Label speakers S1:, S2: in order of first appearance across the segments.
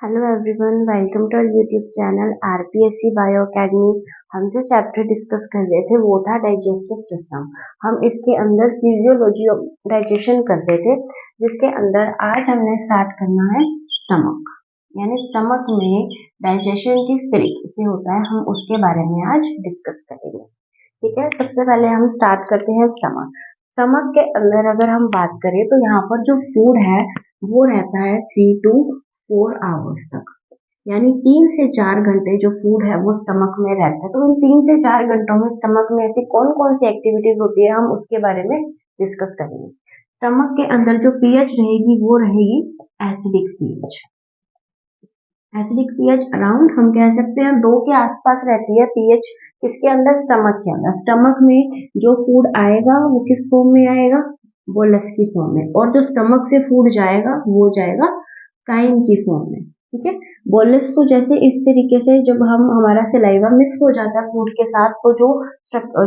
S1: Hello everyone, welcome to our YouTube channel RPSC bio academy. हम जो chapter discuss कर रहे थे वो था डाइजेस्टिव सिस्टम। हम इसके अंदर फिजियोलॉजी ऑफ डाइजेशन कर रहे थे, जिसके अंदर आज हमने स्टार्ट करना है स्टमक। यानी स्टमक में डाइजेशन किस तरीके से होता है, हम उसके बारे में आज डिस्कस करेंगे। ठीक है, सबसे पहले हम स्टार्ट करते हैं स्टमक। स्टमक के अंदर अगर हम बात करें तो यहाँ पर जो फूड है वो रहता है 3 to 4 आवर्स तक, यानी 3 से 4 घंटे जो फूड है वो स्टमक में रहता है। तो उन 3 से 4 घंटों में स्टमक में ऐसी कौन कौन सी एक्टिविटीज होती है, हम उसके बारे में डिस्कस करेंगे। स्टमक के अंदर जो पीएच रहेगी वो रहेगी acidic pH. Acidic pH around हम कह सकते हैं 2 के आसपास रहती है पीएच। किसके अंदर? स्टमक के अंदर। स्टमक में जो फूड आएगा वो किस फॉर्म में आएगा? बोलस की फॉर्म में। और जो स्टमक से फूड जाएगा वो जाएगा काइन की फॉर्म में। ठीक है, बोलस को जैसे इस तरीके से जब हमारा सलाइवा मिक्स हो जाता है फूड के साथ तो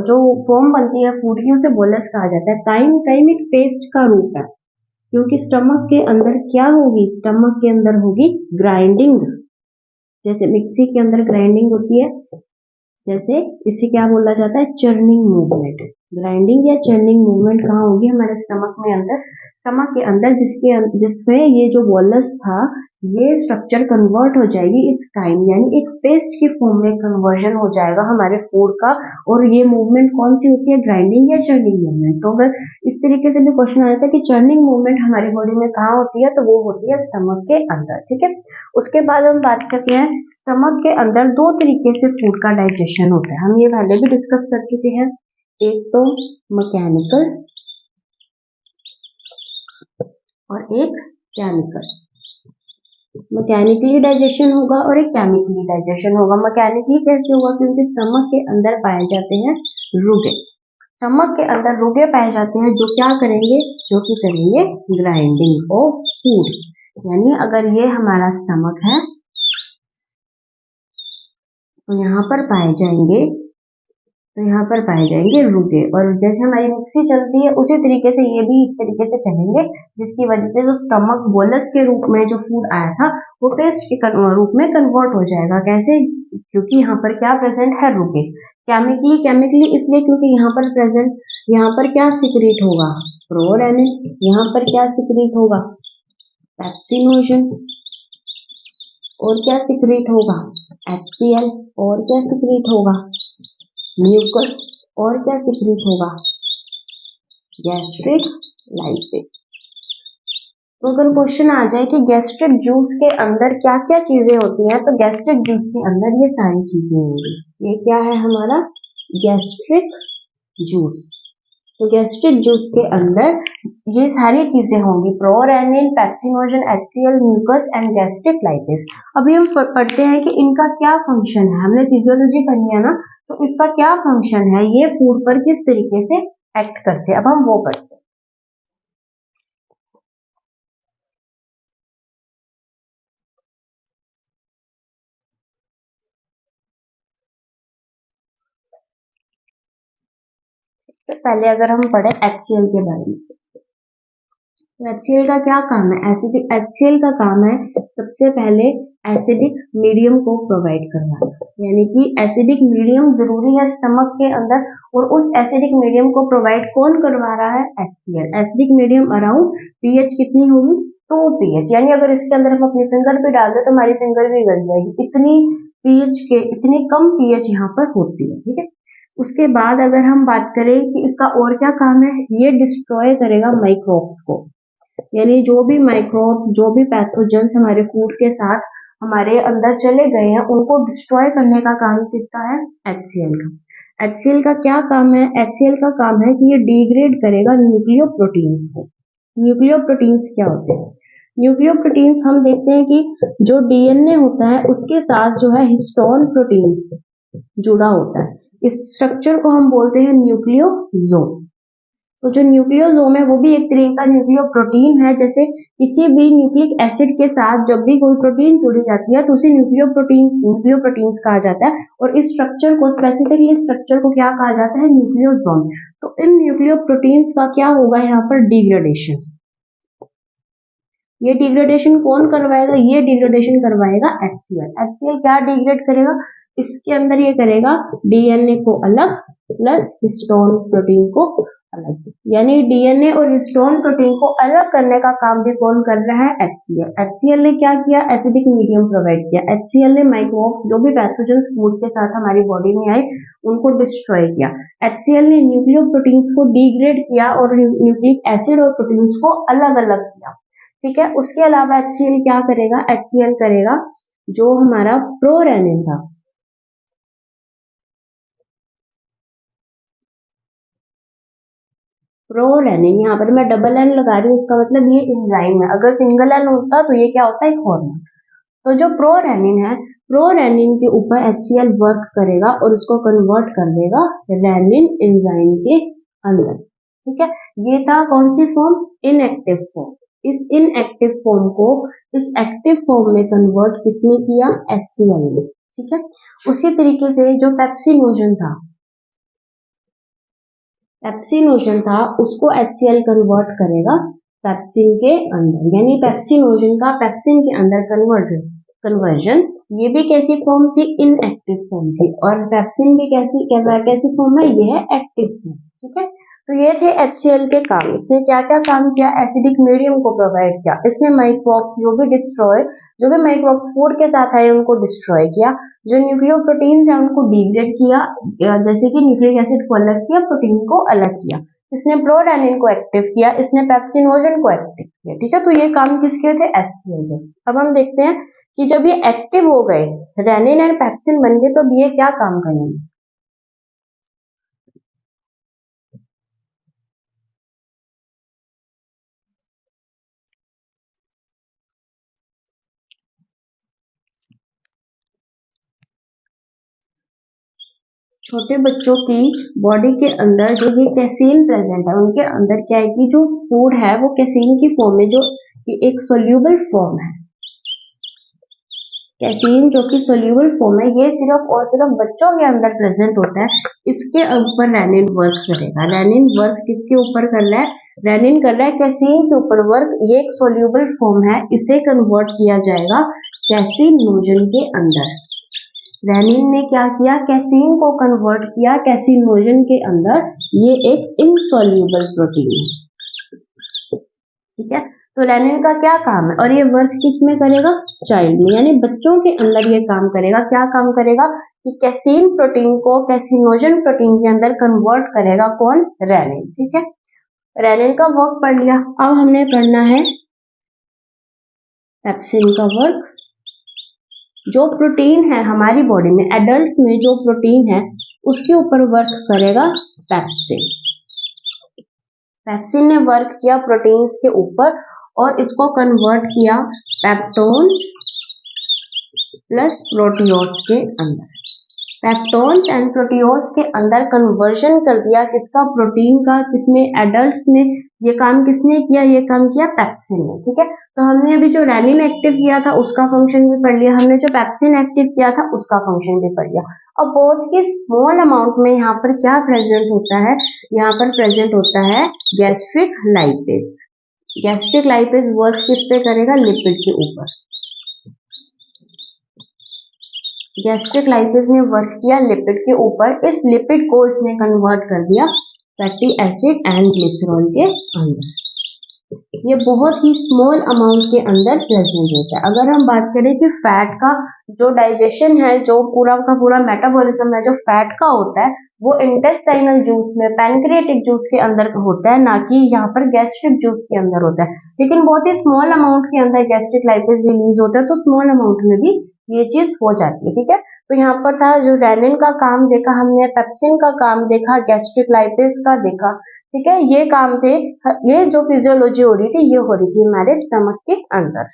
S1: जो फॉर्म बनती है फूड की उसे बोलस कहा जाता है। काइन एक पेस्ट का रूप है, क्योंकि स्टमक के अंदर क्या होगी? स्टमक के अंदर होगी ग्राइंडिंग। जैसे मिक्सी के अंदर ग्राइंडिंग होती है, जैसे इसे क्या बोला जाता है? Churning movement. ग्राइंडिंग या चर्निंग मूवमेंट कहाँ होगी? हमारे स्टमक में अंदर। स्टमक के अंदर जिसमें ये जो बोलस था ये स्ट्रक्चर कन्वर्ट हो जाएगी इस काइन, यानी एक पेस्ट की फॉर्म में कन्वर्जन हो जाएगा हमारे फूड का। और ये मूवमेंट कौन सी होती है? ग्राइंडिंग या चर्निंग मूवमेंट। तो अगर इस तरीके से भी क्वेश्चन आया था कि चर्निंग मूवमेंट हमारी बॉडी में कहाँ होती है, तो वो होती है स्टमक के अंदर। ठीक है, उसके बाद हम बात करते हैं स्टमक के अंदर 2 तरीके से फूड का डाइजेशन होता है। हम ये पहले भी डिस्कस कर चुके हैं। एक तो मैकेनिकल और एक केमिकल। मैकेनिकली डाइजेशन होगा और एक केमिकली डाइजेशन होगा। मैकेनिकली कैसे होगा? क्योंकि स्टमक के अंदर पाए जाते हैं रुगे। स्टमक के अंदर रुगे पाए जाते हैं जो क्या करेंगे? जो कि करेंगे ग्राइंडिंग ऑफ फूड। यानी अगर ये हमारा स्टमक है तो यहाँ पर पाए जाएंगे रुगे। और जैसे हमारी मिक्सी चलती है उसी तरीके से ये भी इस तरीके से चलेंगे, जिसकी वजह से जो स्टमक बोलस के रूप में जो फूड आया था वो पेस्ट के रूप में कन्वर्ट हो जाएगा। कैसे? क्योंकि यहाँ पर क्या प्रेजेंट है? रुगे। केमिकली इसलिए क्योंकि यहाँ पर क्या सिक्रीट होगा? प्रोरेनिन। यहाँ पर क्या सिक्रीट होगा? पेप्सिनोजन। और क्या सिक्रीट होगा? HCl। और क्या सिक्रीट होगा? म्यूकस। और क्या सिक्रीट होगा? Gastric lipase. तो अगर क्वेश्चन आ जाए कि गैस्ट्रिक जूस के अंदर क्या क्या चीजें होती हैं, तो गैस्ट्रिक जूस के अंदर ये सारी चीजें होंगी। ये क्या है हमारा? Gastric juice. तो गैस्ट्रिक जूस के अंदर ये सारी चीजें होंगी, prorenin, pepsinogen, HCl, mucus and gastric lipase. अभी हम पढ़ते हैं कि इनका क्या फंक्शन है। हमने फिजियोलॉजी पढ़ी है ना, तो इसका क्या फंक्शन है, ये फूड पर किस तरीके से एक्ट करते हैं, अब हम वो पढ़ते हैं। तो पहले अगर हम पढ़े HCl के बारे में, तो HCl का क्या काम है? HCl का काम है सबसे पहले एसिडिक मीडियम को प्रोवाइड करवाना। यानी कि एसिडिक मीडियम जरूरी है स्टमक के अंदर, और उस एसिडिक मीडियम को प्रोवाइड कौन करवा रहा है? HCl। Acidic medium around pH कितनी होगी? 2 pH। यानी अगर इसके अंदर हम अपनी फिंगर पे डाल दे तो हमारी फिंगर भी गल जाएगी, इतनी कम पीएच यहाँ पर होती है। ठीक है, उसके बाद अगर हम बात करें कि इसका और क्या काम है, ये डिस्ट्रॉय करेगा माइक्रोब्स को। यानी जो भी माइक्रोब्स, जो भी पैथोजेंस हमारे फूड के साथ हमारे अंदर चले गए हैं उनको डिस्ट्रॉय करने का काम किसका है? HCl का। HCl का क्या काम है? HCl का काम है कि ये डिग्रेड करेगा न्यूक्लियोप्रोटीन्स को। न्यूक्लियोप्रोटीन्स क्या होते हैं? न्यूक्लियोप्रोटीन्स हम देखते हैं कि जो डीएनए होता है उसके साथ जो है हिस्टोन प्रोटीन जुड़ा होता है। इस स्ट्रक्चर को हम बोलते हैं न्यूक्लियोसोम। तो जो न्यूक्लियोसोम है वो भी एक तरीके का न्यूक्लियोप्रोटीन है। जैसे किसी भी न्यूक्लिक एसिड के साथ जब भी कोई प्रोटीन जुड़ी जाती है तो उसे न्यूक्लियोप्रोटीन्स कहा जाता है। और इस स्ट्रक्चर को स्पेसिफिकली क्या कहा जाता है? न्यूक्लियोसोम। तो इन न्यूक्लियोप्रोटीन्स का क्या होगा यहाँ पर? डिग्रेडेशन। ये डिग्रेडेशन कौन करवाएगा? ये डिग्रेडेशन करवाएगा HCl। HCl क्या डिग्रेड करेगा? इसके अंदर ये करेगा DNA को अलग प्लस हिस्टोन प्रोटीन को अलग, यानी DNA और हिस्टोन प्रोटीन को अलग करने का काम भी कौन कर रहा है? HCl। HCl ने क्या किया? एसिडिक मीडियम प्रोवाइड किया। HCl ने माइक्रोब्स जो भी पैथोजेंस फूड के साथ हमारी बॉडी में आए उनको डिस्ट्रॉय किया। HCl ने न्यूक्लियोप्रोटीन्स को डिग्रेड किया और न्यूक्लिक एसिड और प्रोटीन्स को अलग अलग किया। ठीक है, उसके अलावा HCl क्या करेगा? HCl करेगा जो हमारा प्रोरेनिन था, प्रोरेनिन, यहाँ पर मैं डबल एन लगा रही हूँ, इसका मतलब ये एंजाइम है। अगर सिंगल एन होता तो ये क्या होता है? एक हार्मोन। तो जो प्रोरेनिन है, प्रोरेनिन के ऊपर HCl वर्क करेगा और उसको कन्वर्ट कर देगा रेनिन एंजाइम के अंदर। ठीक है, ये था कौन सी फॉर्म? Inactive form. इस इनएक्टिव फॉर्म को इस एक्टिव फॉर्म में कन्वर्ट किसने किया? HCl ने। ठीक है, उसी तरीके से जो पेप्सिनोजन था, पेप्सिनोजन था उसको HCl कन्वर्ट करेगा पेप्सिन के अंदर, यानी पेप्सिनोजन का पेप्सिन के अंदर कन्वर्जन। ये भी कैसी फॉर्म थी? इनएक्टिव फॉर्म थी। और पेप्सिन भी कैसी फॉर्म है? ये है एक्टिव फॉर्म। ठीक है, तो ये थे HCl के काम। इसने क्या क्या काम किया? एसिडिक मीडियम को प्रोवाइड किया। इसने माइक्रोब्स जो भी माइक्रोब्स फूड के साथ आए उनको डिस्ट्रॉय किया। जो न्यूक्लियोप्रोटीन्स है उनको डिग्रेड किया, जैसे कि न्यूक्लिक एसिड को अलग किया, प्रोटीन को अलग किया। इसने प्रोरेनिन को एक्टिव किया, इसने पेप्सिनोजन को एक्टिव किया। ठीक है, तो ये काम किसके थे? HCl के। अब हम देखते हैं कि जब ये एक्टिव हो गए, रेनिन एंड पेप्सिन बन गए, तो ये क्या काम करेंगे? छोटे बच्चों की बॉडी के अंदर जो ये कैसीन प्रेजेंट है, उनके अंदर क्या है कि जो फूड है वो कैसीन की फॉर्म में, जो कि एक सोल्यूबल फॉर्म है। कैसीन जो कि सोल्यूबल फॉर्म है, ये सिर्फ और सिर्फ बच्चों के अंदर प्रेजेंट होता है। इसके ऊपर रेनिन वर्क करेगा। रेनिन वर्क किसके ऊपर कर रहा है? रेनिन कर रहा है कैसीन के ऊपर वर्क। ये एक सोल्यूबल फॉर्म है, इसे कन्वर्ट किया जाएगा कैसिनोजन के अंदर। रेनिन ने क्या किया? कैसीन को कन्वर्ट किया कैसिनोजन के अंदर। ये एक इनसॉल्यूबल प्रोटीन है। ठीक है, तो रेनिन का क्या काम है? और ये वर्क किस में करेगा? चाइल्ड में, यानी बच्चों के अंदर ये काम करेगा। क्या काम करेगा? कि कैसीन प्रोटीन को कैसिनोजन प्रोटीन के अंदर कन्वर्ट करेगा। कौन? रेनिन। ठीक है, रेनिन का वर्क पढ़ लिया। अब हमने पढ़ना है पेप्सिन का वर्क। जो प्रोटीन है हमारी बॉडी में, एडल्ट्स में जो प्रोटीन है उसके ऊपर वर्क करेगा पेप्सिन। पेप्सिन ने वर्क किया प्रोटीन्स के ऊपर और इसको कन्वर्ट किया पेप्टोन्स प्लस प्रोटियोज के अंदर। पेप्टोन्स एंड प्रोटियोज के अंदर कन्वर्जन कर दिया किसका? प्रोटीन का। किसमें? एडल्ट्स में। ये काम किसने किया? ये काम किया पेप्सिन ने। ठीक है, तो हमने अभी जो रेनिन एक्टिव किया था उसका फंक्शन भी पढ़ लिया, हमने जो पेप्सिन एक्टिव किया था उसका फंक्शन भी पढ़ लिया। अब बहुत ही स्मॉल अमाउंट में यहाँ पर क्या प्रेजेंट होता है? यहाँ पर प्रेजेंट होता है gastric lipase. Gastric lipase work किस पे करेगा? लिपिड के ऊपर। गैस्ट्रिक लाइपेज ने वर्क किया लिपिड के ऊपर। इस लिपिड को इसने कन्वर्ट कर दिया फैटी एसिड एंड ग्लिसरॉल के अंदर। ये बहुत ही स्मॉल अमाउंट के अंदर प्रेजेंट होता है। अगर हम बात करें कि फैट का जो डाइजेशन है, जो पूरा का पूरा मेटाबॉलिज्म है जो फैट का होता है, वो इंटेस्टाइनल जूस में, पैनक्रियाटिक जूस के अंदर होता है, ना कि यहाँ पर गैस्ट्रिक जूस के अंदर होता है। लेकिन बहुत ही स्मॉल अमाउंट के अंदर गैस्ट्रिक लाइपेज रिलीज होता है, तो स्मॉल अमाउंट में भी ये चीज हो जाती है। ठीक है, तो यहाँ पर था जो रेनिन का काम देखा हमने, पेप्सिन का काम देखा, गैस्ट्रिक लाइपेज का देखा। ठीक है, ये काम थे। ये जो फिजियोलॉजी हो रही थी, ये हो रही थी हमारे स्टमक के अंदर।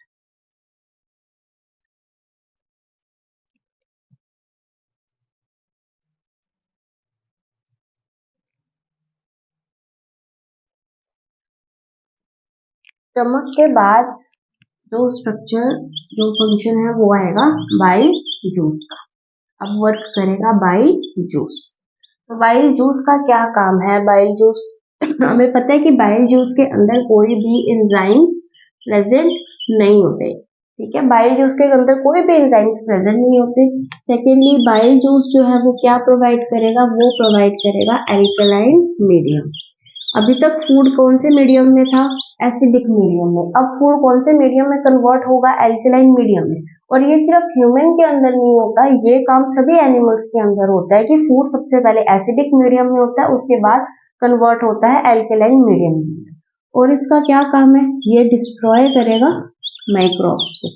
S1: स्टमक के बाद जो स्ट्रक्चर, जो फंक्शन है वो आएगा बाइल जूस का। अब वर्क करेगा बाइल जूस। तो बाइल जूस का क्या काम है? बाइल जूस हमें पता है कि बाइल जूस के अंदर कोई भी एंजाइम्स प्रेजेंट नहीं होते। ठीक है, बाइल जूस के अंदर कोई भी एंजाइम्स प्रेजेंट नहीं होते। सेकेंडली बाइल जूस जो है वो क्या प्रोवाइड करेगा, वो प्रोवाइड करेगा एल्कलाइन मीडियम। अभी तक फूड कौन से मीडियम में था, एसिडिक मीडियम में। अब फूड कौन से मीडियम में कन्वर्ट होगा, एल्कलाइन मीडियम में। और ये सिर्फ ह्यूमन के अंदर नहीं होता, ये काम सभी एनिमल्स के अंदर होता है कि फूड सबसे पहले एसिडिक मीडियम में होता है, उसके बाद कन्वर्ट होता है एल्कलाइन मीडियम में। और इसका क्या काम है, ये डिस्ट्रॉय करेगा माइक्रोब्स को।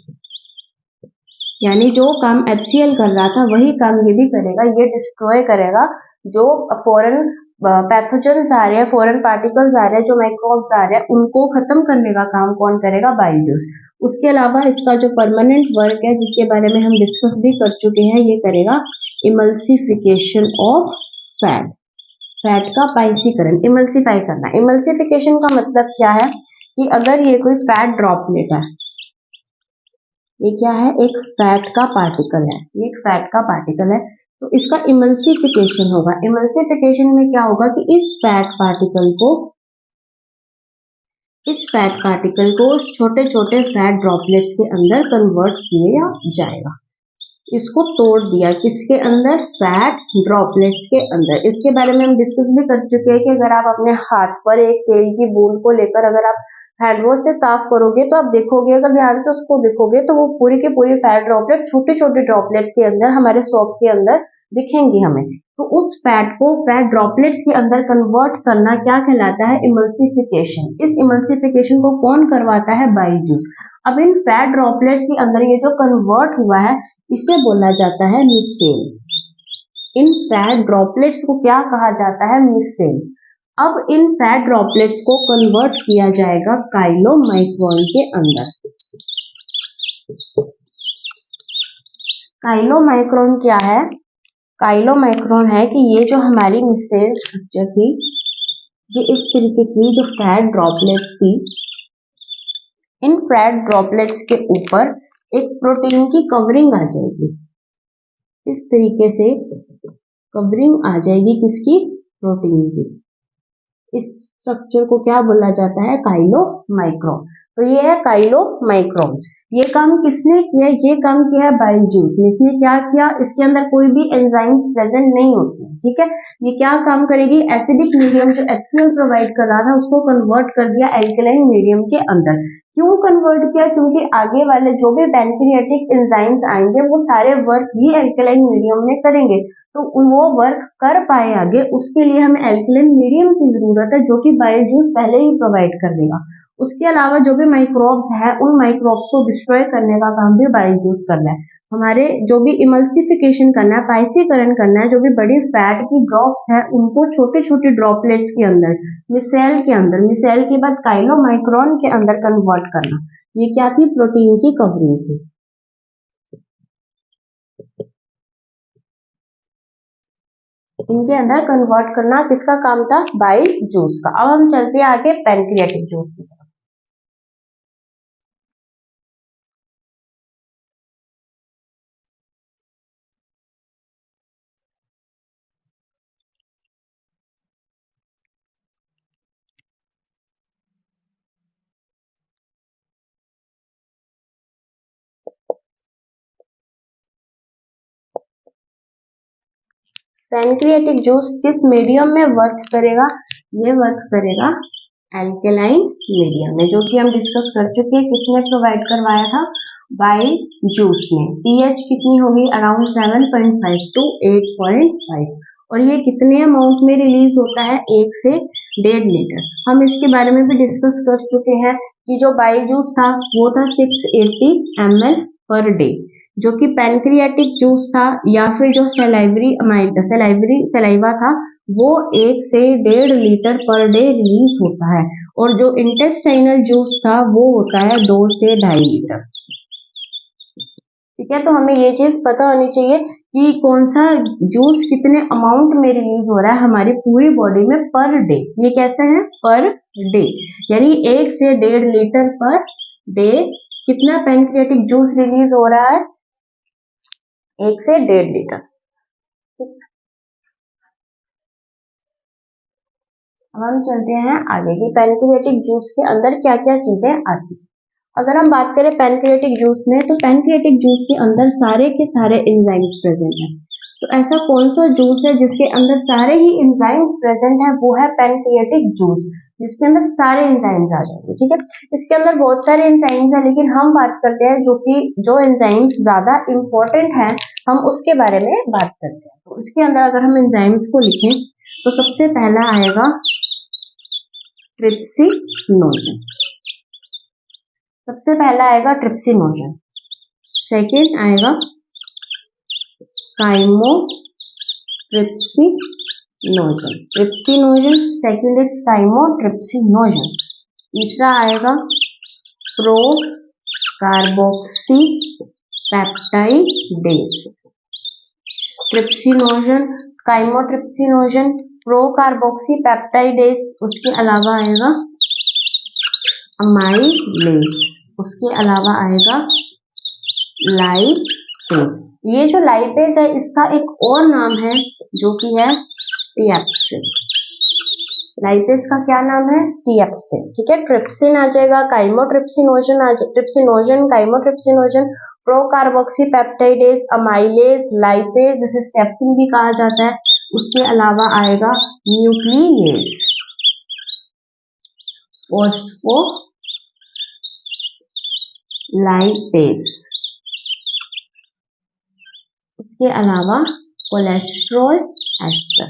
S1: यानी जो काम HCl कर रहा था वही काम ये भी करेगा, ये डिस्ट्रॉय करेगा जो फॉरेन पैथोजेंस आ रहे हैं, फॉरेन पार्टिकल्स आ रहे हैं, जो माइक्रोब्स आ रहे हैं, उनको खत्म करने का काम कौन करेगा, बाइल जूस। उसके अलावा इसका जो परमानेंट वर्क है, जिसके बारे में हम डिस्कस भी कर चुके हैं, ये करेगा इमल्सिफिकेशन ऑफ फैट। फैट का पाइसीकरण, इमल्सिफाई करना। इमल्सिफिकेशन का मतलब क्या है कि अगर ये कोई फैट ड्रॉपलेट है, ये क्या है, एक फैट का पार्टिकल है, ये एक फैट का पार्टिकल है, तो इसका इमल्सिफिकेशन होगा। इमल्सिफिकेशन में क्या होगा कि इस फैट पार्टिकल को छोटे छोटे फैट ड्रॉपलेट्स के अंदर कन्वर्ट किया जाएगा। इसको तोड़ दिया किसके अंदर, फैट ड्रॉपलेट्स के अंदर। इसके बारे में हम डिस्कस भी कर चुके हैं कि अगर आप अपने हाथ पर एक तेल की बूंद को लेकर अगर आप हैंड वॉश से साफ करोगे तो आप देखोगे, अगर ध्यान से उसको देखोगे तो वो पूरी के पूरी फैट ड्रॉपलेट छोटे छोटे ड्रॉपलेट्स के अंदर हमारे सोप के अंदर दिखेंगी हमें। तो उस फैट को फैट ड्रॉपलेट्स के अंदर कन्वर्ट करना क्या कहलाता है, इमल्सिफिकेशन। इस इमल्सिफिकेशन को कौन करवाता है, बाइल जूस। अब इन फैट ड्रॉपलेट्स के अंदर ये जो कन्वर्ट हुआ है, इसे बोला जाता है मिसेल। इन फैट ड्रॉपलेट्स को क्या कहा जाता है, मिसेल। अब इन फैट ड्रॉपलेट्स को कन्वर्ट किया जाएगा काइलोमाइक्रोन के अंदर। काइलोमाइक्रोन क्या है, काइलोमाइक्रोन है कि ये जो हमारी मिसेल स्ट्रक्चर थी, ये इस तरीके की जो फैट ड्रॉपलेट्स थी, इन फैट ड्रॉपलेट्स के ऊपर एक प्रोटीन की कवरिंग आ जाएगी। इस तरीके से कवरिंग आ जाएगी किसकी, प्रोटीन की। इस स्ट्रक्चर को क्या बोला जाता है, काइलोमाइक्रोन। तो ये है काइलोमाइक्रोन्स। ये काम किसने किया, ये काम किया है बाइल जूस ने। इसने क्या किया, इसके अंदर कोई भी एंजाइम्स प्रेजेंट नहीं होती। ठीक है, ये क्या काम करेगी, एसिडिक मीडियम जो HCl प्रोवाइड कर रहा था उसको कन्वर्ट कर दिया एल्कलाइन मीडियम के अंदर। क्यों कन्वर्ट किया, क्योंकि आगे वाले जो भी पैनक्रियाटिक एंजाइम्स आएंगे वो सारे वर्क ही एल्कलाइन मीडियम में करेंगे। तो वो वर्क कर पाए आगे, उसके लिए हमें एल्कलाइन मीडियम की जरूरत है, जो कि बाइल जूस पहले ही प्रोवाइड कर देगा। उसके अलावा जो भी माइक्रोब्स है, उन माइक्रोब्स को डिस्ट्रॉय करने का काम भी बाइल जूस करना है। हमारे जो भी इमल्सिफिकेशन करना है, पाइसीकरण करना है, जो भी बड़ी फैट की ड्रॉप्स है उनको छोटे छोटे ड्रॉपलेट्स के अंदर, मिसेल के अंदर, मिसेल के बाद काइलोमाइक्रोन के अंदर कन्वर्ट करना। ये क्या थी, प्रोटीन की कवरिंग थी। इनके अंदर कन्वर्ट करना किसका काम था, बाइल जूस का। अब हम चलते हैं आगे पैनक्रियाटिक जूस की तरफ। पैनक्रियाटिक जूस किस मीडियम में वर्क करेगा, ये वर्क करेगा एल्केलाइन मीडियम में, जो कि हम डिस्कस कर चुके हैं। किसने प्रोवाइड करवाया था, बाइल जूस ने। पीएच कितनी होगी, अराउंड 7.5 टू 8.5। और ये कितने अमाउंट में रिलीज होता है, 1 से 1.5 लीटर। हम इसके बारे में भी डिस्कस कर चुके हैं कि जो बाइल जूस था वो था 680 ml पर डे, जो कि पैनक्रियाटिक जूस था या फिर जो सलाइवा था वो 1 से 1.5 लीटर पर डे रिलीज होता है। और जो इंटेस्टाइनल जूस था वो होता है 2 से 2.5 लीटर। ठीक है, तो हमें ये चीज पता होनी चाहिए कि कौन सा जूस कितने अमाउंट में रिलीज हो रहा है हमारी पूरी बॉडी में पर डे। ये कैसे है, पर डे, यानी 1 से 1.5 लीटर पर डे कितना पैनक्रियाटिक जूस रिलीज हो रहा है, 1 से 1.5 लीटर। अब हम चलते हैं आगे कि पैनक्रियाटिक जूस के अंदर क्या क्या चीजें आती हैं। अगर हम बात करें पैनक्रियाटिक जूस में, तो पैनक्रियाटिक जूस के अंदर सारे के सारे एंजाइम्स प्रेजेंट हैं। तो ऐसा कौन सा जूस है जिसके अंदर सारे ही एंजाइम्स प्रेजेंट है? वो है पैनक्रियाटिक जूस, जिसके अंदर सारे एंजाइम्स आ जाएंगे। ठीक है, इसके अंदर बहुत सारे एंजाइम्स हैं, लेकिन हम बात करते हैं जो एंजाइम्स ज्यादा इंपॉर्टेंट है, हम उसके बारे में बात करते हैं। तो इसके अंदर अगर हम एंजाइम्स को लिखें तो सबसे पहला आएगा ट्रिप्सिनोजन। सबसे पहला आएगा ट्रिप्सिनोजन, सेकेंड आएगा chymotrypsinogen. Trypsinogen second is chymotrypsinogen. तीसरा आएगा pro carboxy peptidase. Trypsinogen, chymotrypsinogen, pro carboxy peptidase. उसके अलावा आएगा अमाइलेज, उसके अलावा आएगा लाइपेज। ये जो लाइपेज है इसका एक और नाम है जो कि है स्टिएप्सिन। लाइपेज का क्या नाम है? स्टिएप्सिन। ठीक है, ट्रिप्सिन आ जाएगा, chymotrypsinogen trypsinogen, chymotrypsinogen, pro carboxy peptidase, amylase, lipase, जिसे स्टिएप्सिन भी कहा जाता है। उसके अलावा आएगा न्यूक्लियेज, फोस्फोलाइपेज, उसके अलावा कोलेस्ट्रॉल एस्टर।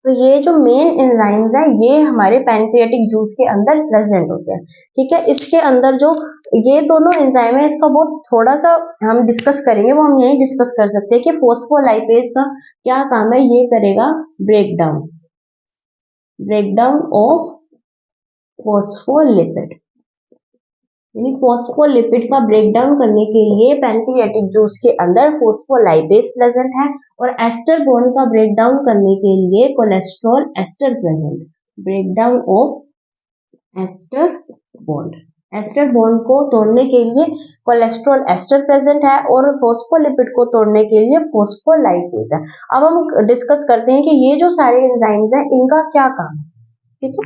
S1: तो ये जो मेन एंजाइम्स है ये हमारे पैनक्रियाटिक जूस के अंदर प्रेजेंट होते हैं। ठीक है, इसके अंदर जो ये दोनों एंजाइम है इसका बहुत थोड़ा सा हम डिस्कस करेंगे, वो हम यही डिस्कस कर सकते हैं कि फोस्फोलाइपेज का क्या काम है। ये करेगा ब्रेकडाउन ऑफ फोस्फोलिपिड, यानी फोस्फोलिपिड का ब्रेकडाउन करने के लिए पैनक्रियाटिक जूस के अंदर फोस्फोलाइपेज प्रेजेंट है, और एस्टर बॉन्ड का ब्रेकडाउन करने के लिए cholesterol ester present. Breakdown of ester bond को तोड़ने के लिए कोलेस्ट्रॉल एस्टर प्रेजेंट है, और फोस्फोलिपिड को तोड़ने के लिए फोस्फोलाइपेज है। अब हम डिस्कस करते हैं कि ये जो सारे एंजाइम्स हैं इनका क्या काम है। ठीक है,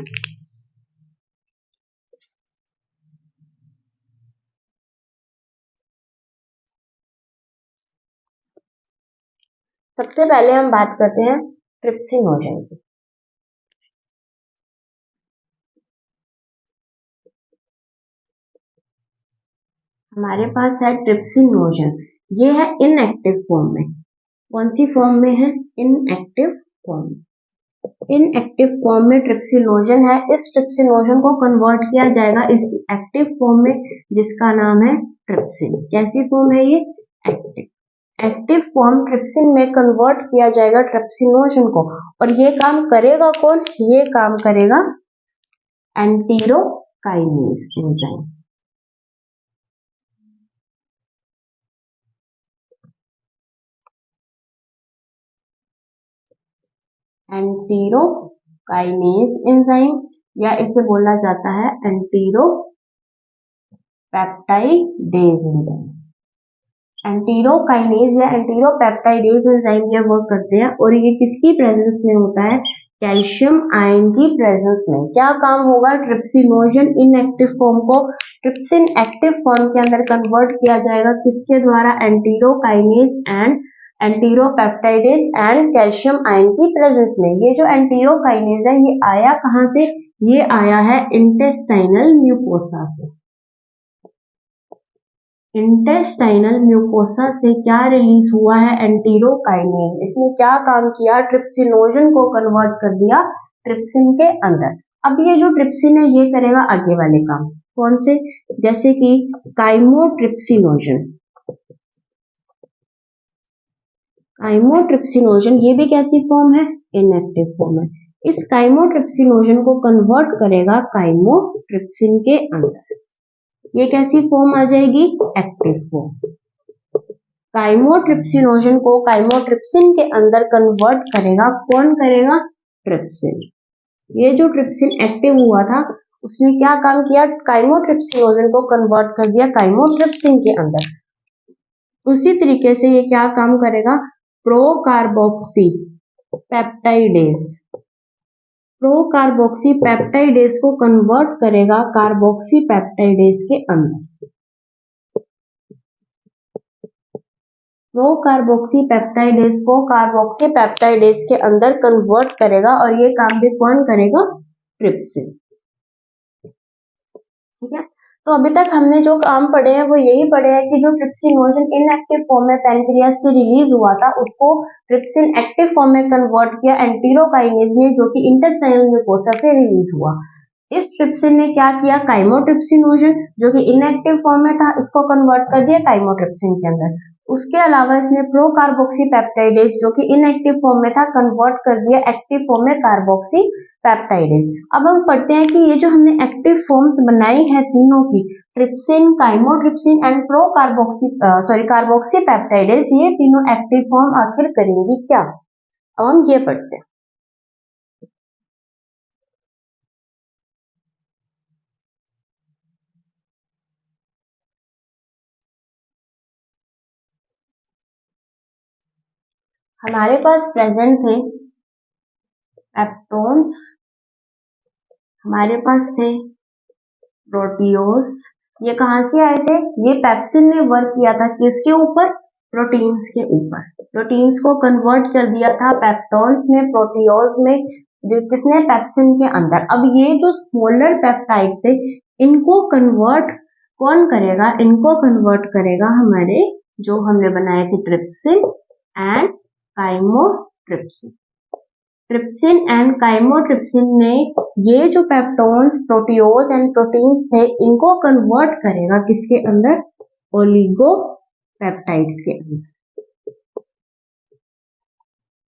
S1: सबसे पहले हम बात करते हैं ट्रिप्सिनोजन की। हमारे पास है ट्रिप्सिनोजन, ये है इनएक्टिव फॉर्म में। कौन सी फॉर्म में है? Inactive form. इनएक्टिव फॉर्म में ट्रिप्सिनोजन है। इस ट्रिप्सिनोजन को कन्वर्ट किया जाएगा इस एक्टिव फॉर्म में, जिसका नाम है ट्रिप्सिन। कैसी फॉर्म है ये? एक्टिव फॉर्म ट्रिप्सिन में कन्वर्ट किया जाएगा ट्रिप्सिनोजन को, और ये काम करेगा कौन? ये काम करेगा एंटीरोकाइनेज एंजाइम। एंटीरोकाइनेज एंजाइम, या इसे बोला जाता है एंटीरोपेप्टाइडेज एंजाइम। एंटीरोकाइनेज या एंटीरोपेप्टाइडेज एंजाइम ये वर्क करते हैं, और ये किसकी प्रेजेंस में होता है? कैल्शियम आयन की प्रेजेंस में। क्या काम होगा? ट्रिप्सिनोजन इनएक्टिव फॉर्म को ट्रिप्सिन एक्टिव फॉर्म के अंदर कन्वर्ट किया जाएगा, किसके द्वारा? Enterokinase and enteropeptidase and calcium ion की प्रेजेंस में। ये जो एंटीरोकाइनेज है ये आया कहां से? ये आया है इंटेस्टाइनल म्यूकोसा से। इंटेस्टाइनल म्यूकोसा से क्या रिलीज हुआ है? एंटीरोकाइनेज। इसने क्या काम किया? ट्रिप्सिनोजन को कन्वर्ट कर दिया ट्रिप्सिन के अंदर। अब ये जो ट्रिप्सिन है ये करेगा आगे वाले काम। कौन से? जैसे कि काइमोट्रिप्सिनोजन। काइमोट्रिप्सिनोजन ये भी कैसी फॉर्म है? इनएक्टिव फॉर्म है। इस काइमोट्रिप्सिनोजन को कन्वर्ट करेगा काइमोट्रिप्सिन के अंदर। ये कैसी फॉर्म आ जाएगी? Active form. काइमोट्रिप्सिनोजन को काइमोट्रिप्सिन के अंदर कन्वर्ट करेगा कौन? करेगा ट्रिप्सिन। ये जो ट्रिप्सिन एक्टिव हुआ था उसने क्या काम किया? काइमोट्रिप्सिनोजन को कन्वर्ट कर दिया काइमोट्रिप्सिन के अंदर। उसी तरीके से ये क्या काम करेगा? Pro carboxy peptidase pro carboxy peptidase को कन्वर्ट करेगा कार्बोक्सी पेप्टाइडेज के अंदर। प्रो कार्बोक्सी पेप्टाइडेज को कार्बोक्सी पेप्टाइडेज के अंदर कन्वर्ट करेगा और ये काम भी कौन करेगा? ट्रिप्सिन। ठीक है, तो अभी तक हमने जो काम पढ़े हैं वो यही पढ़े हैं कि जो ट्रिप्सिनोजन इनएक्टिव फॉर्म में पैनक्रियास से रिलीज हुआ था उसको ट्रिप्सिन एक्टिव फॉर्म में कन्वर्ट किया एंटीरोकाइनेज ने, जो कि इंटेस्टाइनल म्यूकोसा से रिलीज हुआ। इस ट्रिप्सिन ने क्या किया? काइमोट्रिप्सिनोजन जो कि इनएक्टिव फॉर्म में था इसको कन्वर्ट कर दिया काइमोट्रिप्सिन के अंदर। उसके अलावा इसने प्रो कार्बोक्सी पेप्टाइडेज जो कि इनएक्टिव फॉर्म में था कन्वर्ट कर दिया एक्टिव फॉर्म में कार्बोक्सी पेप्टाइडेज। अब हम पढ़ते हैं कि ये जो हमने एक्टिव फॉर्म्स बनाई है तीनों की, trypsin, chymotrypsin and pro carboxy peptidase, ये तीनों एक्टिव फॉर्म आखिर करेंगी क्या? अब हम ये पढ़ते हैं। हमारे पास प्रेजेंट थे एप्टोन्स, हमारे पास थे प्रोटियोस। ये कहां से आए थे? ये पेप्सिन ने वर्क किया था किसके ऊपर? प्रोटीन्स के ऊपर। प्रोटीन्स को कन्वर्ट कर दिया था पेप्टोन्स में, प्रोटियोस में, जो किसने? पेप्सिन के अंदर। अब ये जो स्मॉलर पेप्टाइड्स थे इनको कन्वर्ट कौन करेगा? इनको कन्वर्ट करेगा हमारे जो हमने बनाए थे trypsin and chymotrypsin. Trypsin and chymotrypsin ने ये जो पेप्टोन्स, प्रोटियोज एंड प्रोटीन्स थे इनको कन्वर्ट करेगा किसके अंदर? ओलिगोपेप्टाइड्स के अंदर।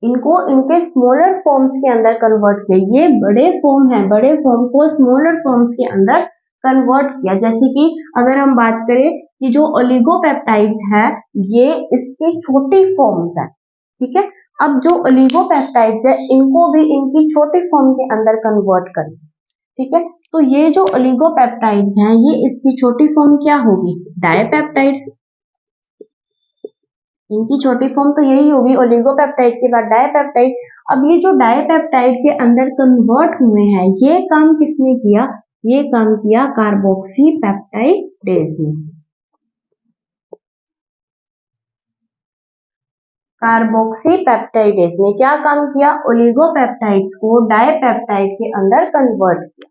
S1: इनको इनके स्मॉलर फॉर्म्स के अंदर कन्वर्ट किया। ये बड़े फॉर्म है, बड़े फॉर्म को स्मॉलर फॉर्म्स के अंदर कन्वर्ट किया। जैसे कि अगर हम बात करें कि जो ओलिगोपेप्टाइड्स है ये इसके छोटी फॉर्म्स है, ठीक है। अब जो ओलिगोपेप्टाइड्स है इनको भी इनकी छोटी फॉर्म के अंदर कन्वर्ट करें, ठीक है। तो ये जो ओलिगोपेप्टाइड्स हैं ये इसकी छोटी फॉर्म क्या होगी? डायपेप्टाइड। इनकी छोटी फॉर्म तो यही होगी, ओलिगोपेप्टाइड के बाद डायपेप्टाइड। अब ये जो डायपेप्टाइड के अंदर कन्वर्ट हुए हैं ये काम किसने किया? ये काम किया कार्बोक्सी पेप्टाइडेज ने। कार्बोक्सी पेप्टाइडेज ने क्या काम किया? ओलिगोपेप्टाइड्स को डायपेप्टाइड के अंदर कन्वर्ट किया।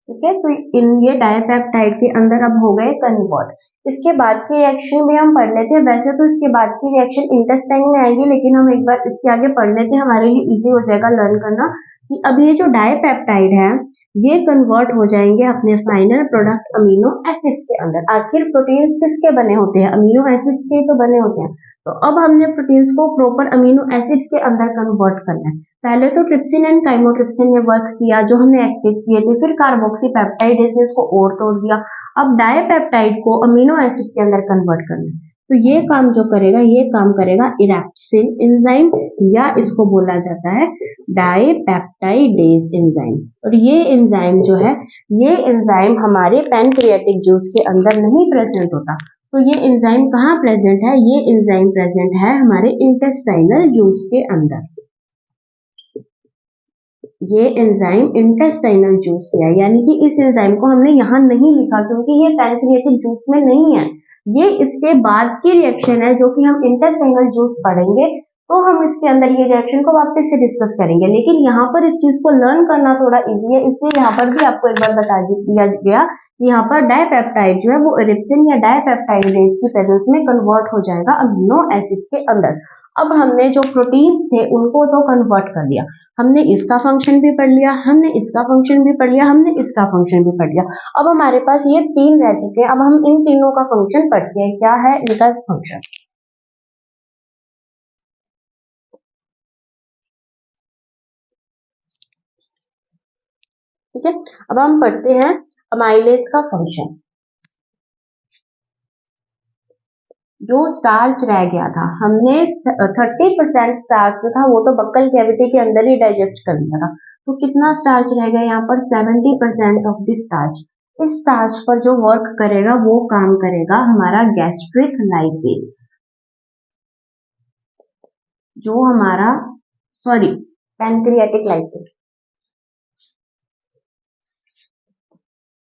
S1: ठीक है, तो इन ये डायपेप्टाइड के अंदर अब हो गए कन्वर्ट। इसके बाद की रिएक्शन भी हम पढ़ लेते हैं। वैसे तो इसके बाद की रिएक्शन इंटेस्टाइन में आएगी, लेकिन हम एक बार इसके आगे पढ़ लेते हैं, हमारे लिए इजी हो जाएगा लर्न करना कि अब ये जो डायपेप्टाइड है ये कन्वर्ट हो जाएंगे अपने फाइनल प्रोडक्ट अमीनो एसिड्स के अंदर। आखिर प्रोटीन्स किसके बने होते हैं? अमीनो एसिड्स के तो बने होते हैं। तो अब हमने प्रोटीन्स को प्रॉपर अमीनो एसिड्स के अंदर कन्वर्ट करना है। पहले तो ट्रिप्सिन एंड काइमोट्रिप्सिन ने वर्क किया जो हमने एक्टिव किए थे, फिर कार्बोक्सी पेप्टाइडेज ने इसको और तोड़ दिया। अब डायपेप्टाइड को अमीनो एसिड के अंदर कन्वर्ट करना है, तो ये काम जो करेगा ये काम करेगा इरेप्सिन एंजाइम, या इसको बोला जाता है डाइपेप्टाइडेज एंजाइम। और ये एंजाइम जो है ये एंजाइम हमारे पैनक्रियाटिक जूस के अंदर नहीं प्रेजेंट होता। तो ये एंजाइम कहाँ प्रेजेंट है? ये एंजाइम प्रेजेंट है हमारे इंटेस्टाइनल जूस के अंदर। ये एंजाइम इंटेस्टाइनल जूस से है, यानी कि इस एंजाइम को हमने यहाँ नहीं लिखा क्योंकि ये पैनक्रियाटिक जूस में नहीं है। ये इसके बाद की रिएक्शन है जो कि हम इंटेस्टाइनल जूस पढ़ेंगे, तो हम इसके अंदर ये रिएक्शन को वापस से डिस्कस करेंगे। लेकिन यहाँ पर इस चीज को लर्न करना थोड़ा इजी है, इसलिए यहाँ पर भी आपको एक बार बता दिया गया कि यहाँ पर डायपेप्टाइड जो है वो इरिप्सिन या डायपेप्टाइडेज की प्रेजेंस में कन्वर्ट हो जाएगा अमीनो एसिड्स के अंदर। अब हमने जो प्रोटीन्स थे उनको तो कन्वर्ट कर दिया, हमने इसका फंक्शन भी पढ़ लिया, हमने इसका फंक्शन भी पढ़ लिया, हमने इसका फंक्शन भी पढ़ लिया। अब हमारे पास ये तीन रह चुके हैं। अब हम इन तीनों का फंक्शन पढ़ते हैं, क्या है इनका फंक्शन। ठीक है, अब हम पढ़ते हैं अमाइलेज का फंक्शन। जो स्टार्च रह गया था हमने 30% स्टार्च जो था वो तो बक्कल कैविटी के अंदर ही डाइजेस्ट कर लिया था, तो कितना स्टार्च रह गया यहाँ पर? 70% ऑफ द स्टार्च। इस स्टार्च पर जो वर्क करेगा वो काम करेगा हमारा गैस्ट्रिक लाइपेज। जो हमारा पैनक्रियाटिक लाइपेज,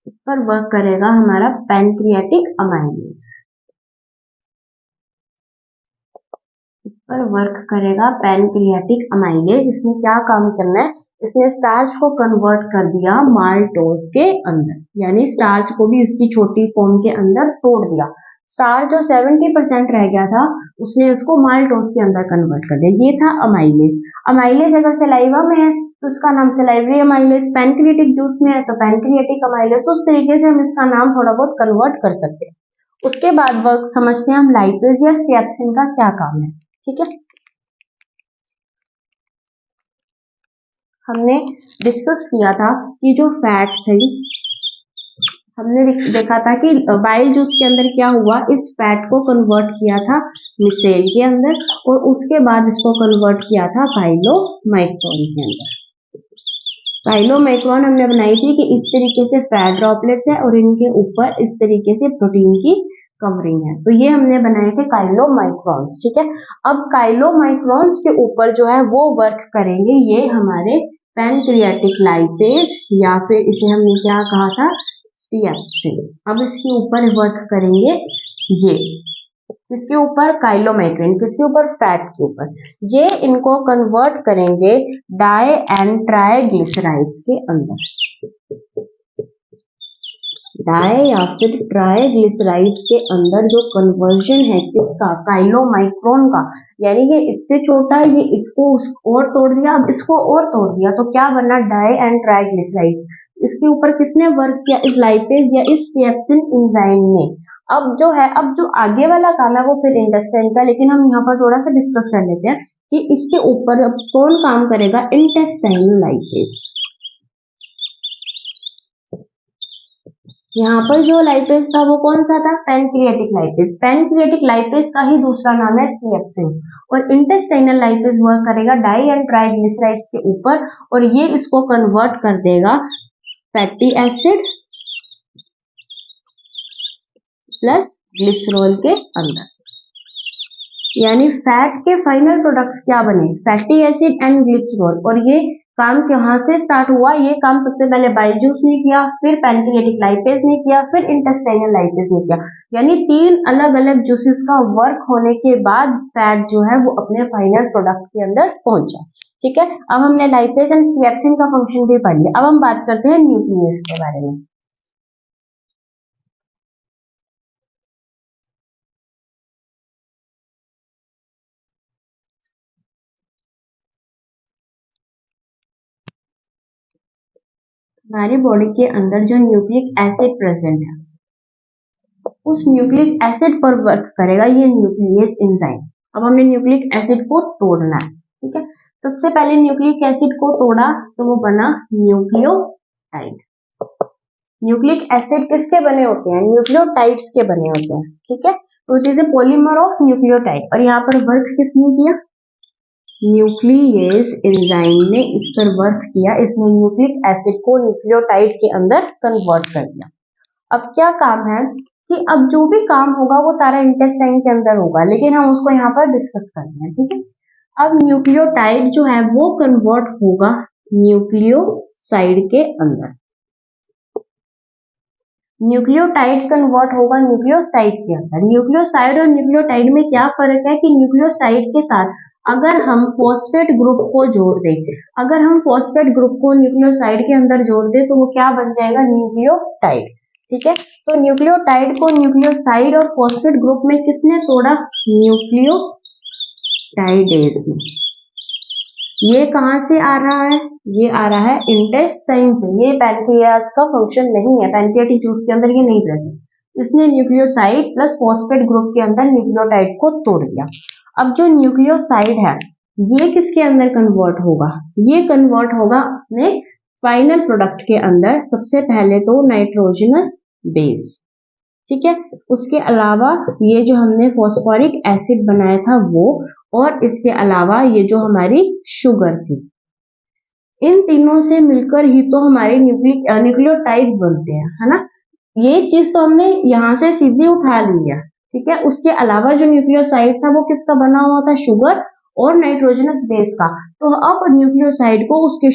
S1: इस पर वर्क करेगा हमारा पैनक्रियाटिक अमाइलेज, इस पर वर्क करेगा पैनक्रियाटिक अमाइलेज। इसमें क्या काम करना है, इसने स्टार्च को कन्वर्ट कर दिया माल्टोज के अंदर, यानी स्टार्च को भी उसकी छोटी फॉर्म के अंदर तोड़ दिया। स्टार्च जो 70% रह गया था उसने उसको माल्टोज के अंदर कन्वर्ट कर दिया। ये था अमाइलेज। अमाइलेज अगर सलाइवा में है तो उसका नाम सलाइवरी अमाइलेज, पैनक्रियाटिक जूस में है तो पैनक्रियाटिक अमाइलेज। तो उस तरीके से हम इसका नाम थोड़ा बहुत कन्वर्ट कर सकते हैं। उसके बाद वर्क समझते हैं हम लाइपेज या स्टेप्सिन का क्या काम है। ठीक है, हमने डिस्कस किया था कि जो फैट थी, हमने देखा था कि बाइल जूस के अंदर क्या हुआ, इस फैट को कन्वर्ट किया था मिसेल के अंदर और उसके बाद इसको कन्वर्ट किया था काइलोमाइक्रोन के अंदर। काइलोमाइक्रोन हमने बनाई थी कि इस तरीके से फैट ड्रॉपलेट्स है और इनके ऊपर इस तरीके से प्रोटीन की कवरिंग है, तो ये हमने बनाए थे काइलोमाइक्रोन्स। ठीक है, अब काइलोमाइक्रोन्स के ऊपर जो है वो वर्क करेंगे ये हमारे पैनक्रियाटिक लाइपेज, या फिर इसे हमने क्या कहा था, स्टेप्सिन। अब इसके ऊपर वर्क करेंगे ये, किसके ऊपर, काइलोमाइक्रोन, किसके ऊपर, फैट के ऊपर। ये इनको कन्वर्ट करेंगे डाई एंड ट्राइग्लिसराइड्स के अंदर, डाई या फिर ट्राइग्लिसराइड्स के अंदर जो कन्वर्जन है किसका, काइलोमाइक्रोन का, यानी ये इससे छोटा है, ये इसको और तोड़ दिया, अब इसको और तोड़ दिया, तो क्या बना, डाई एंड ट्राइग्लिसराइड्स। इसके ऊपर किसने वर्क किया, इस लाइपेज या इस स्टेप्सिन एंजाइम ने। अब जो आगे वाला काम है वो फिर इंटेस्टाइन का, लेकिन हम यहाँ पर थोड़ा सा डिस्कस कर लेते हैं कि इसके ऊपर अब कौन काम करेगा, इंटेस्टाइनल लाइपेज। यहाँ पर जो लाइपेज था वो कौन सा था, पैनक्रियाटिक लाइपेज। पैनक्रियाटिक लाइपेज का ही दूसरा नाम है स्टेप्सिन। और इंटेस्टाइनल लाइपेज वर्क करेगा डाई एंड ट्राइग्लिसराइड्स के ऊपर और ये इसको कन्वर्ट कर देगा फैटी एसिड प्लस ग्लिसरॉल के अंदर, यानी फैट के फाइनल प्रोडक्ट्स क्या बने, फैटी एसिड एंड ग्लिसरॉल। और ये काम कहाँ से स्टार्ट हुआ, ये काम सबसे पहले बाइल जूस ने किया, फिर पैनक्रियाटिक लाइपेज ने किया, फिर इंटेस्टाइनल लाइपेज ने किया, यानी 3 अलग अलग जूसेस का वर्क होने के बाद फैट जो है वो अपने फाइनल प्रोडक्ट के अंदर पहुंचा। ठीक है, अब हमने लाइपेज एंड स्टेप्सिन का फंक्शन भी पढ़ लिया। अब हम बात करते हैं न्यूक्लियस के बारे में। हमारी बॉडी के अंदर जो न्यूक्लिक एसिड प्रेजेंट है उस न्यूक्लिक एसिड पर वर्क करेगा ये न्यूक्लियस एंजाइम। अब हमने न्यूक्लिक एसिड को तोड़ना है। ठीक है, सबसे पहले न्यूक्लिक एसिड को तोड़ा तो वो बना न्यूक्लियोटाइड। न्यूक्लिक एसिड किसके बने होते हैं, न्यूक्लियोटाइड्स के बने होते हैं। ठीक है, तो it is a polymer of nucleotide. और यहाँ पर वर्क किसने किया, न्यूक्लियस एंजाइम ने इस पर वर्क किया, इसने न्यूक्लिक एसिड को न्यूक्लियोटाइड के अंदर कन्वर्ट कर दिया। अब क्या काम है कि अब जो भी काम होगा वो सारा इंटेस्टाइन के अंदर होगा, लेकिन हम उसको यहाँ पर डिस्कस करते हैं। ठीक है, अब न्यूक्लियोटाइड जो है वो कन्वर्ट होगा न्यूक्लियोसाइड के अंदर, न्यूक्लियोटाइड कन्वर्ट होगा न्यूक्लियोसाइड के अंदर। न्यूक्लियोसाइड और न्यूक्लियोटाइड में क्या फर्क है कि न्यूक्लियोसाइड के साथ अगर हम फॉस्फेट ग्रुप को जोड़ दें, अगर हम फॉस्फेट ग्रुप को न्यूक्लियोसाइड के अंदर जोड़ दें तो वो क्या बन जाएगा, न्यूक्लियोटाइड। ठीक है, तो न्यूक्लियोटाइड को न्यूक्लियोसाइड और फॉस्फेट ग्रुप में किसने तोड़ा, न्यूक्लियोटाइडेज में। ये कहां से आ रहा है, ये आ रहा है इंटेस्टाइन से। ये पैनक्रियास का फंक्शन नहीं है, पैनक्रियाटिक जूस के अंदर ये नहीं प्रेजेंट। इसने न्यूक्लियोसाइड प्लस फॉस्फेट ग्रुप के अंदर न्यूक्लियोटाइड को तोड़ दिया। अब जो न्यूक्लियोसाइड है ये किसके अंदर कन्वर्ट होगा, ये कन्वर्ट होगा अपने फाइनल प्रोडक्ट के अंदर। सबसे पहले तो नाइट्रोजनस बेस। ठीक है, उसके अलावा ये जो हमने फॉस्फोरिक एसिड बनाया था वो, और इसके अलावा ये जो हमारी शुगर थी, इन तीनों से मिलकर ही तो हमारे न्यूक्लियोटाइड्स बनते हैं, है ना। ये चीज तो हमने यहाँ से सीधी उठा ली है। ठीक है, उसके अलावा जो न्यूक्लियोसाइड था वो किसका बना हुआ था, शुगर और नाइट्रोजनस बेस का, तो अब न्यूक्लियोसाइड को उसके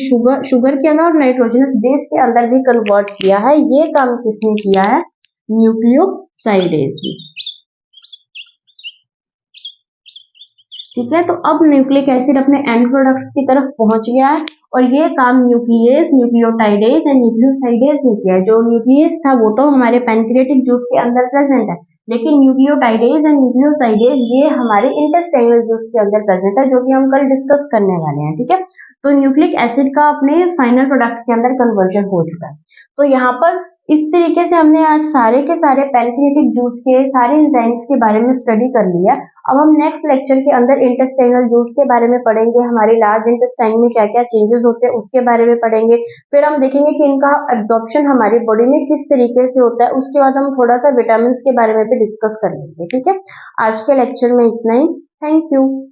S1: शुगर के अंदर और नाइट्रोजनस बेस के अंदर भी कन्वर्ट किया है। ये काम किसने किया है? न्यूक्लियोसाइडेज ने। ठीक है, तो अब न्यूक्लिक एसिड अपने एंड प्रोडक्ट्स की तरफ पहुंच गया है और ये काम न्यूक्लियस, न्यूक्लियोटाइडेज एंड न्यूक्लियोसाइडेज ने किया है। जो न्यूक्लियस था वो तो हमारे पैनक्रियाटिक जूस के अंदर प्रेजेंट है, लेकिन न्यूक्लियोटाइडेज एंड न्यूक्लियोसाइडेज ये हमारे इंटेस्टाइनल जूस के अंदर प्रेजेंट है, जो कि हम कल डिस्कस करने वाले हैं। ठीक है, तो न्यूक्लिक एसिड का अपने फाइनल प्रोडक्ट के अंदर कन्वर्जन हो चुका है। तो यहाँ पर इस तरीके से हमने आज सारे के सारे पैनक्रियाटिक जूस के सारे एंजाइम्स के बारे में स्टडी कर लिया। अब हम नेक्स्ट लेक्चर के अंदर इंटेस्टाइनल जूस के बारे में पढ़ेंगे, हमारे लार्ज इंटेस्टाइन में क्या क्या चेंजेस होते हैं उसके बारे में पढ़ेंगे। फिर हम देखेंगे कि इनका एब्जॉर्प्शन हमारी बॉडी में किस तरीके से होता है। उसके बाद हम थोड़ा सा विटामिन के बारे में भी डिस्कस कर लेंगे। ठीक है, आज के लेक्चर में इतना ही। Thank you.